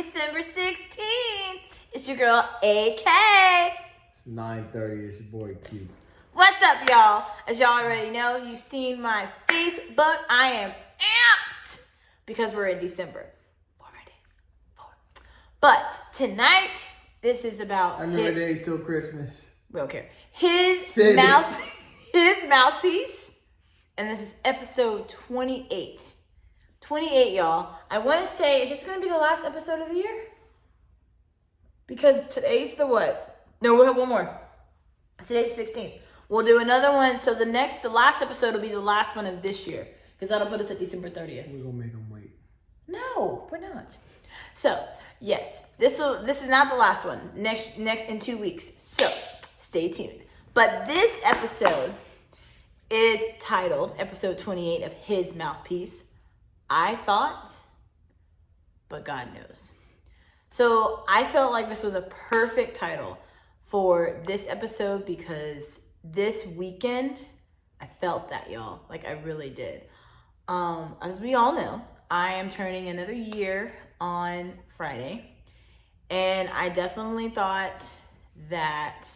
December 16th. It's your girl, AK. It's 9:30. It's your boy, Q. What's up, y'all? As y'all already know, you've seen my Facebook. I am amped because we're in December. 4 more days. 4. But tonight, this is about... How many days till Christmas? We don't care. His mouthpiece. And this is episode 28. 28, y'all. I want to say, is this going to be the last episode of the year? Because today's the what? No, we'll have one more. Today's the 16th. We'll do another one. So the last episode will be the last one of this year. Because that'll put us at December 30th. We're going to make them wait. No, we're not. So, yes. This is not the last one. Next in 2 weeks. So, stay tuned. But this episode is titled, episode 28 of His Mouthpiece, I Thought, but God Knows. So I felt like this was a perfect title for this episode because this weekend, I felt that, y'all. Like, I really did. As we all know, I am turning another year on Friday. And I definitely thought that...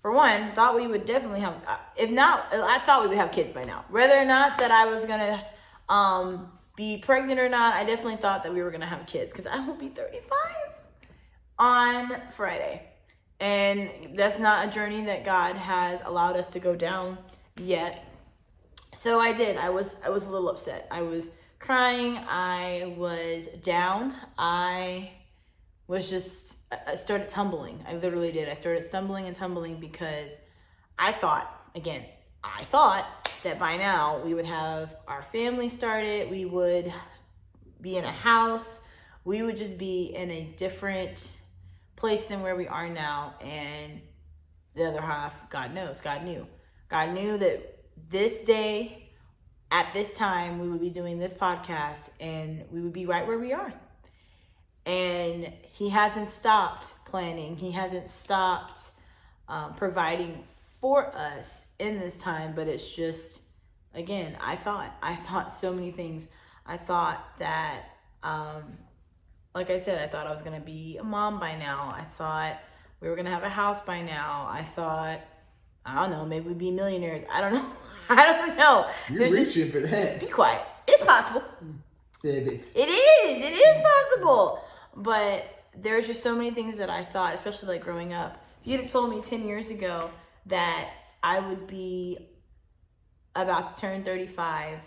For one, thought we would definitely have, if not, I thought we would have kids by now. Whether or not that I was going to be pregnant or not, I definitely thought that we were going to have kids because I will be 35 on Friday. And that's not a journey that God has allowed us to go down yet. So I did. I was a little upset. I was crying. I was down. I started tumbling. I literally did. I started stumbling and tumbling because I thought that by now we would have our family started. We would be in a house. We would just be in a different place than where we are now. And the other half, God knows, God knew. God knew that this day, at this time, we would be doing this podcast and we would be right where we are. And he hasn't stopped planning. He hasn't stopped providing for us in this time. But it's just, again, I thought so many things. I thought that, like I said, I thought I was going to be a mom by now. I thought we were going to have a house by now. I thought, I don't know, maybe we'd be millionaires. I don't know. I don't know. You're reaching for that. Be quiet. It's possible. It is possible. But there's just so many things that I thought, especially like growing up. If you'd have told me 10 years ago that I would be about to turn 35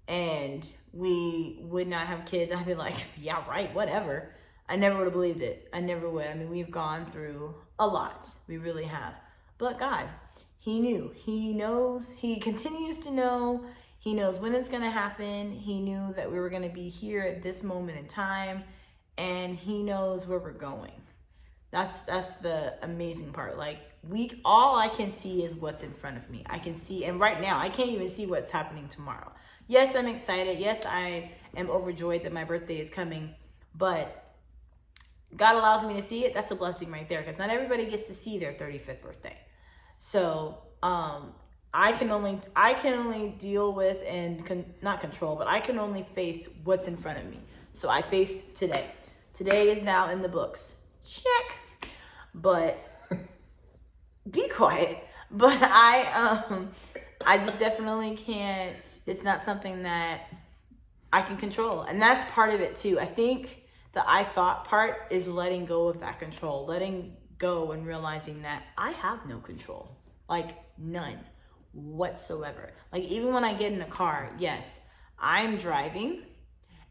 and we would not have kids, I'd be like, yeah, right, whatever. I never would have believed it. I never would. I mean, we've gone through a lot. We really have. But God, he knew. He knows. He continues to know. He knows when it's going to happen. He knew that we were going to be here at this moment in time. And he knows where we're going. That's the amazing part. Like, all I can see is what's in front of me. I can see, and right now, I can't even see what's happening tomorrow. Yes, I'm excited. Yes, I am overjoyed that my birthday is coming. But God allows me to see it. That's a blessing right there. Because not everybody gets to see their 35th birthday. So, I can only deal with and not control, but I can only face what's in front of me. So I faced today. Today is now in the books. Check. But be quiet. But I just definitely can't. It's not something that I can control. And that's part of it too. I think the I thought part is letting go of that control. Letting go and realizing that I have no control. Like none whatsoever. Like even when I get in a car, yes, I'm driving.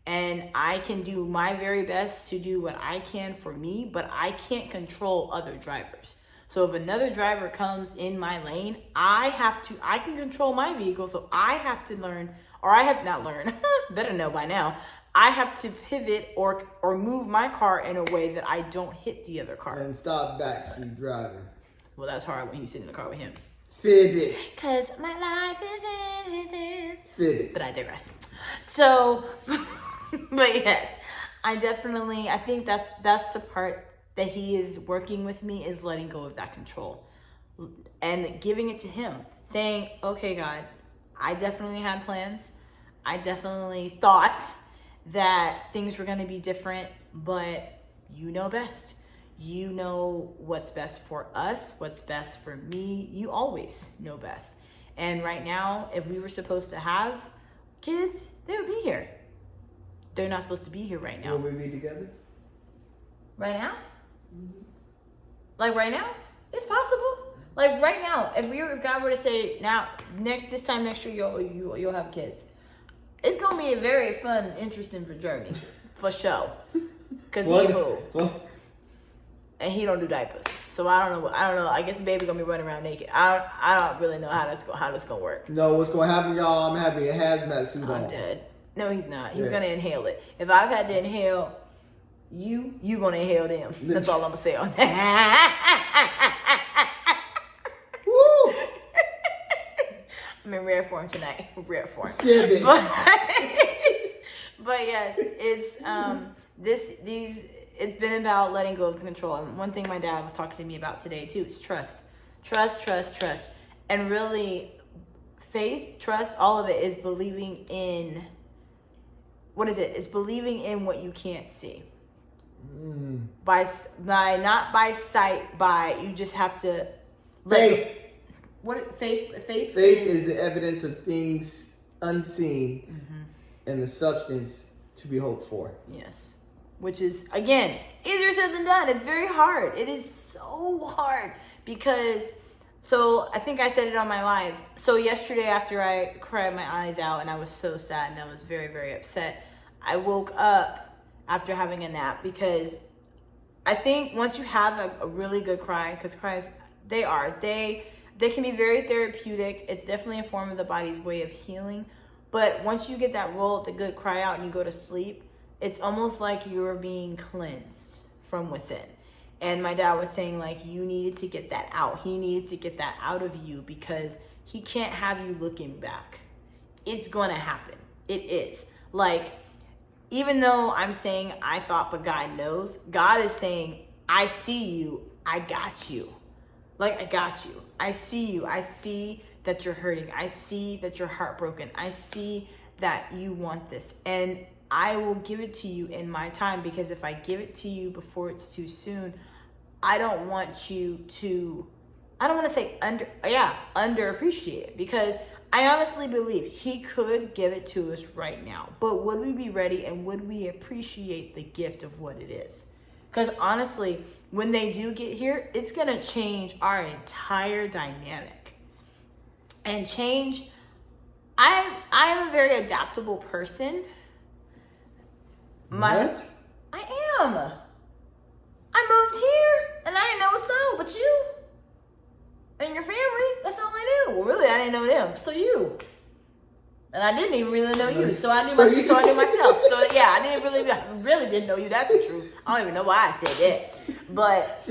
And I can do my very best to do what I can for me, but I can't control other drivers. So if another driver comes in my lane, I can control my vehicle, so I have to learn, or I have not learned, better know by now, I have to pivot or move my car in a way that I don't hit the other car. And stop backseat driving. Well, that's hard when you sit in the car with him. Pivot. Because my life is in his hands. Pivot. But I digress. So... But yes, I think that's the part that he is working with me, is letting go of that control and giving it to him, saying, okay, God, I definitely had plans. I definitely thought that things were going to be different, but you know best. You know what's best for us, what's best for me. You always know best. And right now, if we were supposed to have kids, they would be here. They're not supposed to be here right now. Will we be together? Right now? Like right now? It's possible. Like right now, if God were to say this time next year you'll have kids, it's gonna be a very fun, interesting journey, for sure. Cause he fool. And he don't do diapers, so I don't know. I guess the baby's gonna be running around naked. I don't really know how this gonna work. No, what's gonna happen, y'all? I'm having a hazmat suit on. I'm dead. No, he's not. He's gonna inhale it. If I've had to inhale you gonna inhale them. That's all I'm gonna say on that. Woo! I'm in rare form tonight. Rare form. Yeah, baby. But yes, it's it's been about letting go of the control. And one thing my dad was talking to me about today too is trust. Trust. And really, faith, trust, all of it is believing in, what is it? It's believing in what you can't see. By not by sight, you just have to faith. Faith is the evidence of things unseen, and the substance to be hoped for. Yes. Which is, again, easier said than done. It's very hard. It is so hard because, so I think I said it on my live. So yesterday after I cried my eyes out and I was so sad and I was very, very upset, I woke up after having a nap because I think once you have a really good cry, because cries, they can be very therapeutic. It's definitely a form of the body's way of healing. But once you get that the good cry out and you go to sleep, it's almost like you're being cleansed from within. And my dad was saying, like, you needed to get that out. He needed to get that out of you because he can't have you looking back. It's going to happen. It is. Like, even though I'm saying I thought, but God knows, God is saying, I see you. I got you. Like, I got you. I see you. I see that you're hurting. I see that you're heartbroken. I see that you want this. And I will give it to you in my time, because if I give it to you before it's too soon, I don't want you to, I don't want to say underappreciate it, because I honestly believe he could give it to us right now. But would we be ready, and would we appreciate the gift of what it is? Because honestly, when they do get here, it's going to change our entire dynamic. And change, I am a very adaptable person. What? I am. I moved here and I didn't know what's up, but you and your family, that's all I knew. Well, really, I didn't know them, so you. And I didn't even really know you, so I knew myself. So yeah, I really didn't know you. That's the truth. I don't even know why I said that, but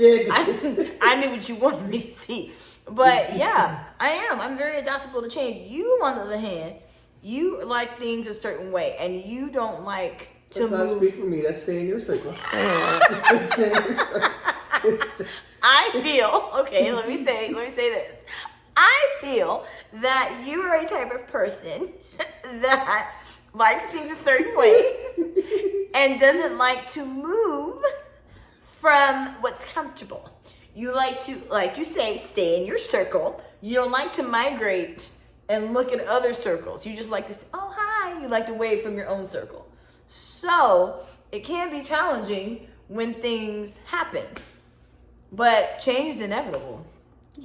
I knew what you wanted me to see. But yeah, I am. I'm very adaptable to change. You, on the other hand, you like things a certain way, and you don't like to move. Let's not speak for me. Let's stay in your circle. Stay in your circle. I feel, okay, let me say this. I feel that you are a type of person that likes things a certain way and doesn't like to move from what's comfortable. You like to, like you say, stay in your circle. You don't like to migrate and look at other circles. You just like to say, oh, hi. You like to wave from your own circle. So it can be challenging when things happen. But change is inevitable.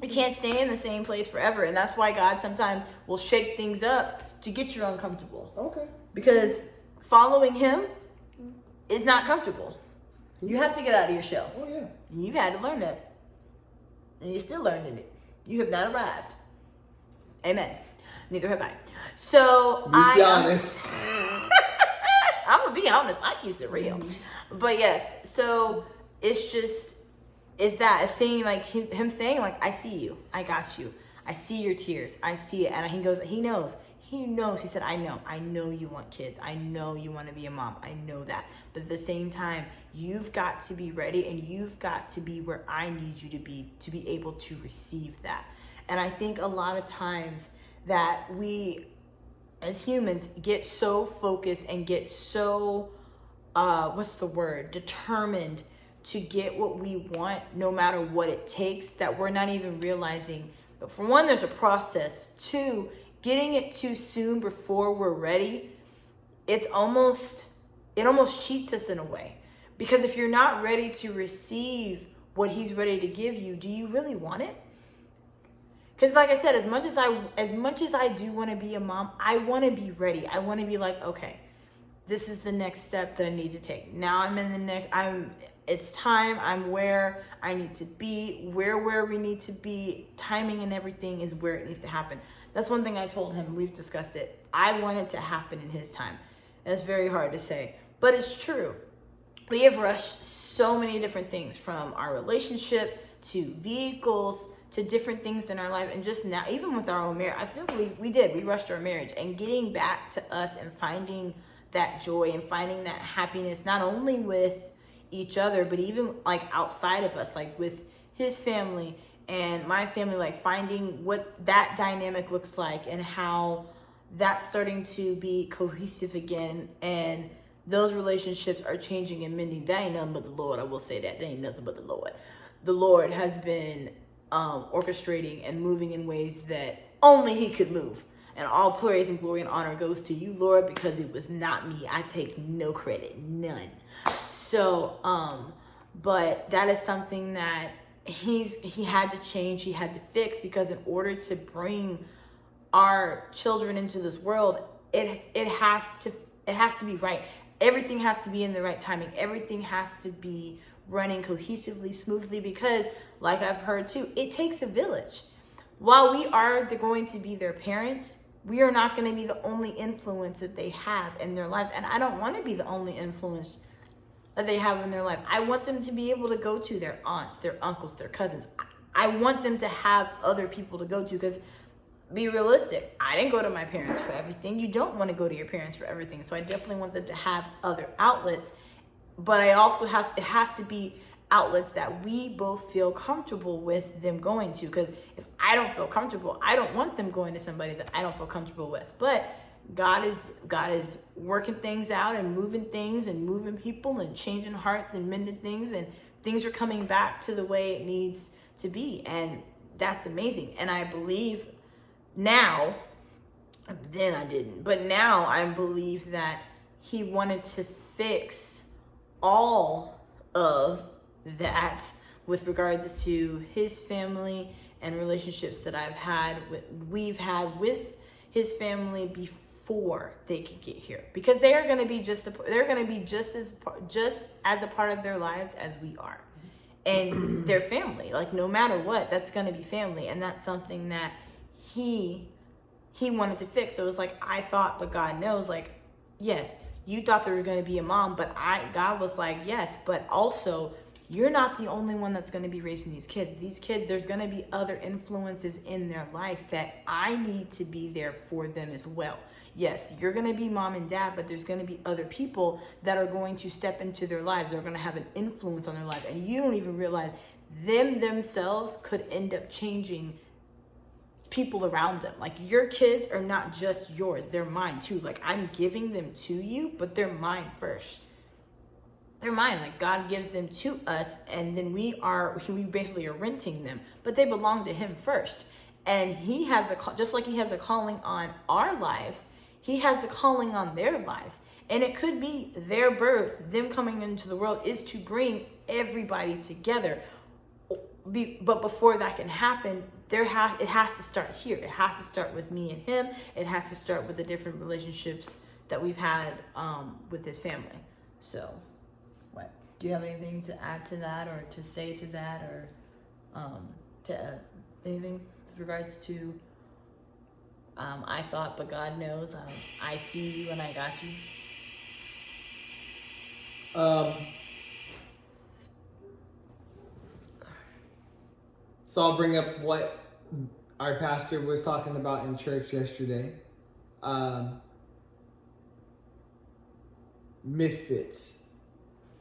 You can't stay in the same place forever. And that's why God sometimes will shake things up to get you uncomfortable. Okay. Because following him is not comfortable. You have to get out of your shell. Oh, yeah. And you've had to learn that. And you're still learning it. You have not arrived. Amen. Neither have I. So Be honest. I'm going to be honest. I keep it real. But yes, so it's just, it's that. It's saying, like, him saying, like, I see you. I got you. I see your tears. I see it. And he goes, he knows. He knows. He said, I know. I know you want kids. I know you want to be a mom. I know that. But at the same time, you've got to be ready, and you've got to be where I need you to be able to receive that. And I think a lot of times that we as humans, get so focused and get so, determined to get what we want, no matter what it takes, that we're not even realizing. But for one, there's a process. Two, getting it too soon before we're ready, it almost cheats us in a way. Because if you're not ready to receive what he's ready to give you, do you really want it? Because like I said, as much as I do want to be a mom, I want to be ready. I want to be like, okay, this is the next step that I need to take. Now it's time. I'm where I need to be, where we need to be. Timing and everything is where it needs to happen. That's one thing I told him. We've discussed it. I want it to happen in his time. It's very hard to say, but it's true. We have rushed so many different things, from our relationship to vehicles to different things in our life. And just now, even with our own marriage, I feel we rushed our marriage, and getting back to us and finding that joy and finding that happiness, not only with each other, but even like outside of us, like with his family and my family, like finding what that dynamic looks like and how that's starting to be cohesive again, and those relationships are changing and mending. That ain't nothing but the Lord. I will say that. That ain't nothing but the Lord. The Lord has been orchestrating and moving in ways that only he could move. And all praise and glory and honor goes to you, Lord, because it was not me. I take no credit, none. So, but that is something that he had to change, he had to fix, because in order to bring our children into this world, it has to be right. Everything has to be in the right timing. Everything has to be running cohesively, smoothly, because like I've heard too, it takes a village. While we are going to be their parents, we are not going to be the only influence that they have in their lives. And I don't want to be the only influence that they have in their life. I want them to be able to go to their aunts, their uncles, their cousins. I want them to have other people to go to, because be realistic, I didn't go to my parents for everything. You don't want to go to your parents for everything. So I definitely want them to have other outlets. But it has to be outlets that we both feel comfortable with them going to. Because if I don't feel comfortable, I don't want them going to somebody that I don't feel comfortable with. But God is working things out and moving things and moving people and changing hearts and mending things, and things are coming back to the way it needs to be. And that's amazing. And I believe now, then I didn't, but now I believe that he wanted to fix all of that with regards to his family and relationships that we've had with his family before they could get here, because they are going to be just as a part of their lives as we are, and their family, like no matter what, that's going to be family. And that's something that he wanted to fix. So it was like, I thought, but God knows, like, yes, you thought there was going to be a mom, but God was like, yes, but also you're not the only one that's going to be raising these kids. These kids, there's going to be other influences in their life that I need to be there for them as well. Yes, you're going to be mom and dad, but there's going to be other people that are going to step into their lives. They're going to have an influence on their life. And you don't even realize themselves could end up changing people around them. Like, your kids are not just yours, they're mine too. Like, I'm giving them to you, but they're mine first. They're mine. Like, God gives them to us, and then we basically are renting them, but they belong to him first. And he has just like he has a calling on our lives, he has a calling on their lives. And it could be their birth, them coming into the world, is to bring everybody together. But before that can happen, it has to start here. It has to start with me and him. It has to start with the different relationships that we've had with his family. So, what? Do you have anything to add to that, or to say to that, or anything with regards to I thought, but God knows, I see you and I got you? So I'll bring up what our pastor was talking about in church yesterday. Misfits.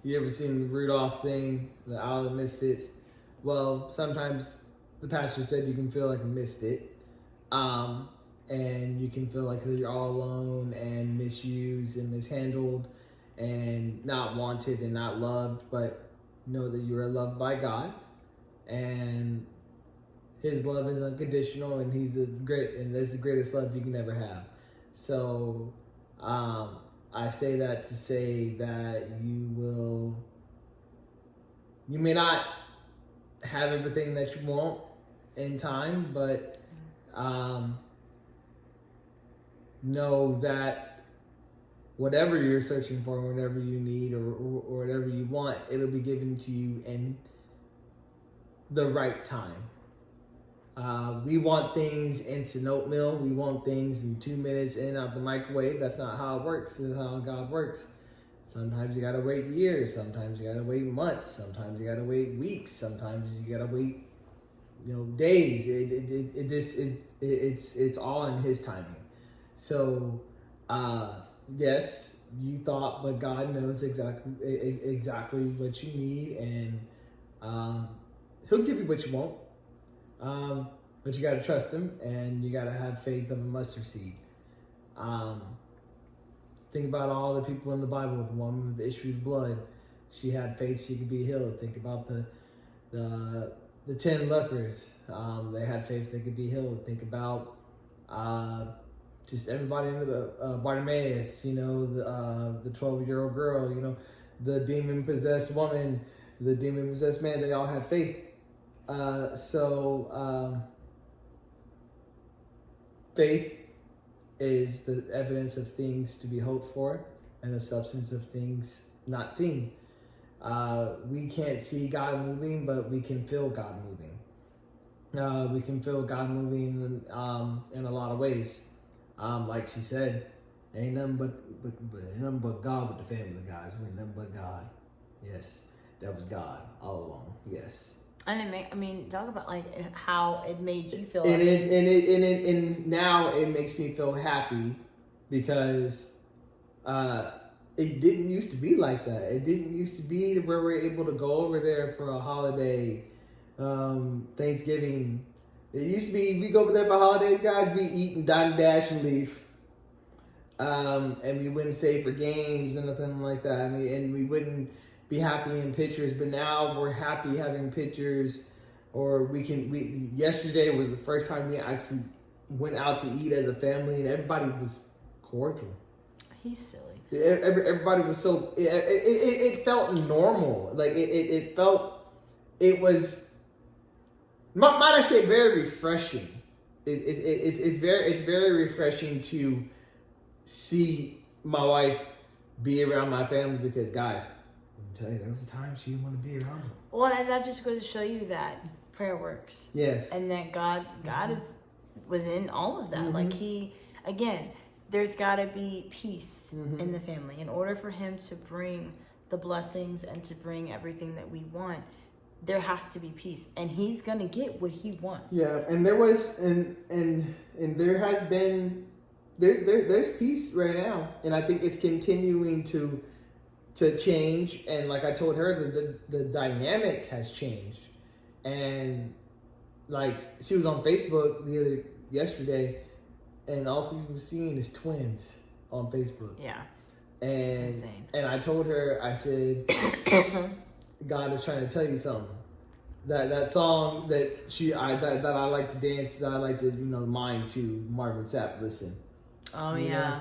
You ever seen the Rudolph thing, the Owl of Misfits? Well, sometimes the pastor said you can feel like a misfit. and you can feel like you're all alone and misused and mishandled and not wanted and not loved, but know that you are loved by God, and His love is unconditional, and He's that's the greatest love you can ever have. So I say that to say that you may not have everything that you want in time, but know that whatever you're searching for, whatever you need, or whatever you want, it'll be given to you in the right time. We want things instant oatmeal. We want things in 2 minutes in and out the microwave. That's not how it works. That's how God works. Sometimes you gotta wait years. Sometimes you gotta wait months. Sometimes you gotta wait weeks. Sometimes you gotta wait, days. It's all in His timing. So, yes, you thought, but God knows exactly what you need, and He'll give you what you want. But you gotta trust Him, and you gotta have faith of a mustard seed. Think about all the people in the Bible. The woman with the issue of blood, she had faith she could be healed. Think about the 10 lepers. They had faith they could be healed. Think about just everybody in the Bartimaeus. The 12-year-old girl. The demon-possessed woman, the demon-possessed man. They all had faith. Faith is the evidence of things to be hoped for and the substance of things not seen. We can't see God moving, but we can feel God moving. We can feel God moving in a lot of ways. Like she said, ain't nothing but God with the family, guys. We ain't nothing but God. Yes, that was God all along. Yes. And talk about like how it made you feel. And now it makes me feel happy because it didn't used to be like that. It didn't used to be where we're able to go over there for a holiday, Thanksgiving. It used to be we go over there for holidays, guys. We eat and dine and dash and leave. And we wouldn't stay for games or nothing like that. And we wouldn't be happy in pictures, but now we're happy having pictures, or yesterday was the first time we actually went out to eat as a family, and everybody was cordial. He's silly. Everybody was so, it felt normal. Like it was, might I say, very refreshing. It's very refreshing to see my wife be around my family, because guys, tell you, there was a time she didn't want to be around me. Well, and that just goes to show you that prayer works. Yes. And that God is within all of that. Mm-hmm. Like there's got to be peace in the family. In order for Him to bring the blessings and to bring everything that we want, there has to be peace. And He's going to get what He wants. Yeah, and there was, and there has been, there's peace right now. And I think it's continuing to change. And like I told her, the dynamic has changed. And like she was on Facebook yesterday, and all she was seeing is twins on Facebook. Yeah. And it's insane. And I told her, I said, God is trying to tell you something. That song that I like to dance, that I like to mime to, Marvin Sapp, listen. Oh yeah.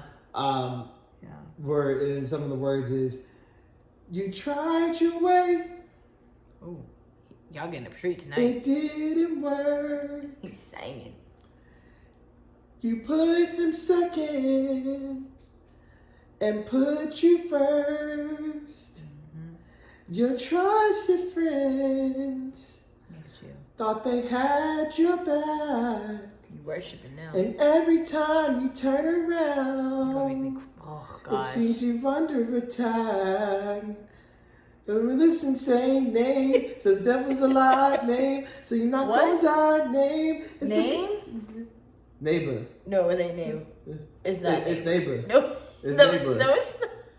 Where in some of the words is, you tried your way. Oh, y'all getting a treat tonight. It didn't work. He's singing. You put them second and put you first. Mm-hmm. Your trusted friends thought they had your back. You worshiping now. And every time you turn around, you're gonna make me, it seems you're under attack. With this insane name, so the devil's a lie name, so you're not gonna die name. It's name? Neighbor. No, it ain't name. It's not. It's neighbor. No. It's neighbor. No, it's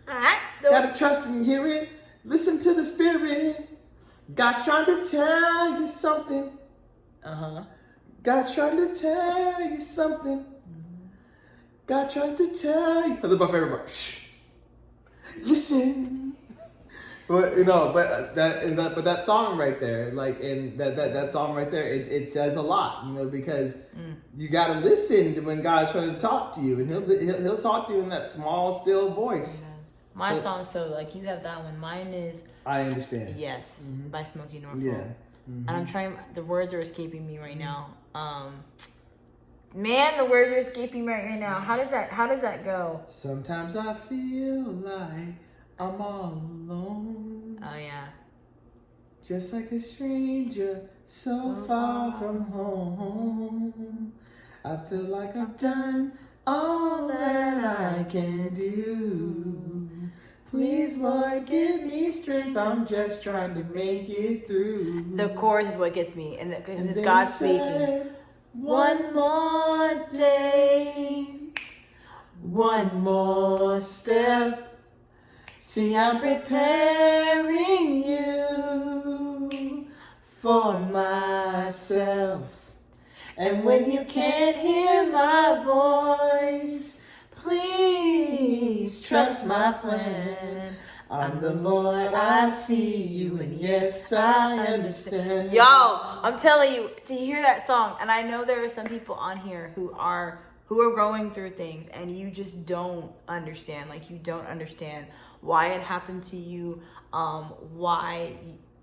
not. No. Gotta trust and hear it. Listen to the Spirit. God's trying to tell you something. God's trying to tell you something. God tries to tell you. That's my favorite part. Shh. Listen. But but that song right there, like, and that song right there, it says a lot, because you got to listen to when God's trying to talk to you, and he'll talk to you in that small, still voice. My song, so like you have that one. Mine is I Understand. Yes, by Smokey Norfolk. Yeah. And I'm trying. The words are escaping me right now. Man, the words are escaping me right now. How does that go? Sometimes I feel like I'm all alone. Oh yeah. Just like a stranger, so far from home. I feel like I've done all that I can do. Please, Lord, give me strength. I'm just trying to make it through. The chorus is what gets me, because it's God speaking. One more day, one more step. See, I'm preparing you for myself. And when you can't hear my voice, please trust my plan. I'm the Lord, I see you, and yes, I understand. Yo, I'm telling you, to hear that song, and I know there are some people on here who are going through things, and you just don't understand. Like, you don't understand why it happened to you, why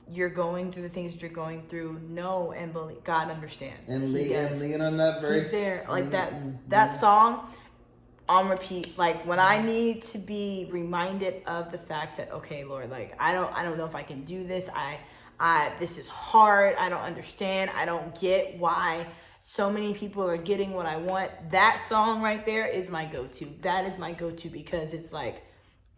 you're going through the things that you're going through. Know and believe God understands. And lean on that verse. He's there. Like that song on repeat, like when I need to be reminded of the fact that, okay, Lord, like I don't know if I can do this. This is hard. I don't understand. I don't get why so many people are getting what I want. That song right there is my go-to. That is my go-to, because it's like,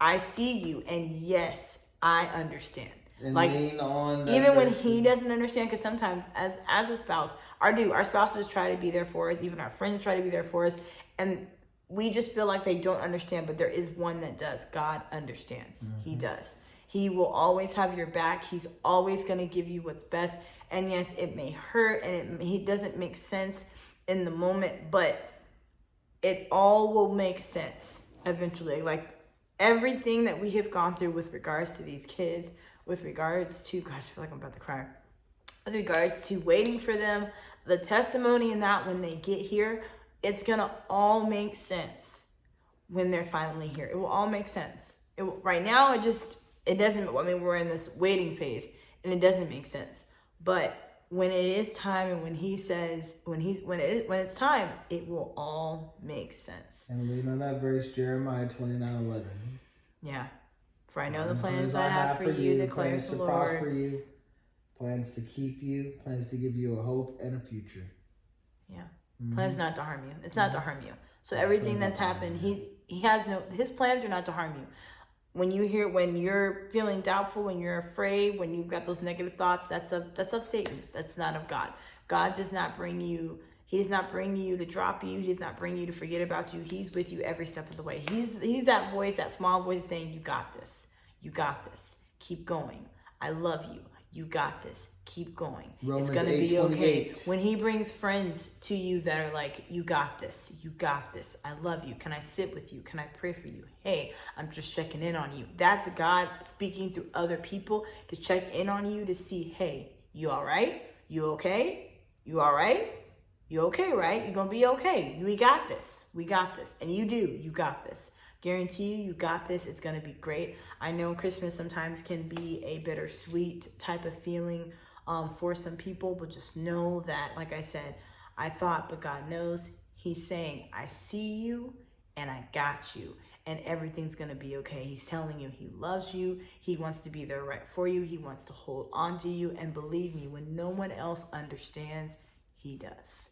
I see you, and yes, I understand. And like, lean on even when he doesn't understand, because sometimes as a spouse, our spouses try to be there for us, even our friends try to be there for us, and we just feel like they don't understand, but there is one that does. God understands. He does. He will always have your back. He's always going to give you what's best. And yes, it may hurt, and it doesn't make sense in the moment, but it all will make sense eventually. Like, everything that we have gone through with regards to these kids, with regards to, gosh, I feel like I'm about to cry, with regards to waiting for them, the testimony in that when they get here, it's going to all make sense when they're finally here. It will all make sense. Right now, it doesn't, I mean, we're in this waiting phase, and it doesn't make sense. But when it is time, and when he says, when it's time, it will all make sense. And lean on that verse, Jeremiah 29:11. Yeah. For I know the plans I have for you, declares the Lord. Plans to prosper you, plans to keep you, plans to give you a hope and a future. Yeah. Plans not to harm you. It's not to harm you. So everything that's happened, his plans are not to harm you. When you're feeling doubtful, when you're afraid, when you've got those negative thoughts, that's of Satan. That's not of God. God does not bring you, he does not bring you to drop you. He does not bring you to forget about you. He's with you every step of the way. He's that voice, that small voice saying, you got this. You got this. Keep going. I love you. You got this. Keep going. Romans it's going to be okay. 8:28. When he brings friends to you that are like, you got this. You got this. I love you. Can I sit with you? Can I pray for you? Hey, I'm just checking in on you. That's God speaking through other people to check in on you, to see, hey, you all right? You okay? You all right? You okay, right? You're going to be okay. We got this. We got this. And you do. You got this. Guarantee you got this. It's going to be great. I know Christmas sometimes can be a bittersweet type of feeling for some people, but just know that, like I said, I thought, but God knows. He's saying, I see you and I got you, and everything's going to be okay. He's telling you he loves you. He wants to be there right for you. He wants to hold on to you. And believe me, when no one else understands, he does.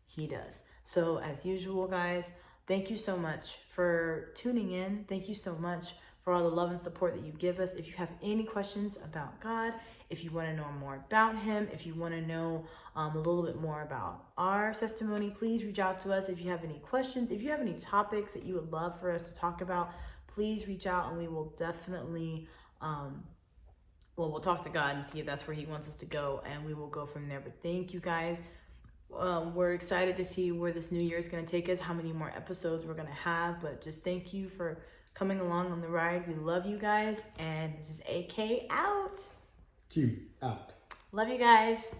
He does. So as usual, guys, thank you so much for tuning in. Thank you so much for all the love and support that you give us. If you have any questions about God, if you want to know more about him, if you want to know a little bit more about our testimony, please reach out to us. If you have any questions, if you have any topics that you would love for us to talk about, please reach out, and we will definitely, we'll talk to God and see if that's where he wants us to go, and we will go from there. But thank you guys We're excited to see where this new year is going to take us, how many more episodes we're going to have. But just thank you for coming along on the ride. We love you guys. And this is AK out. Q out. Love you guys.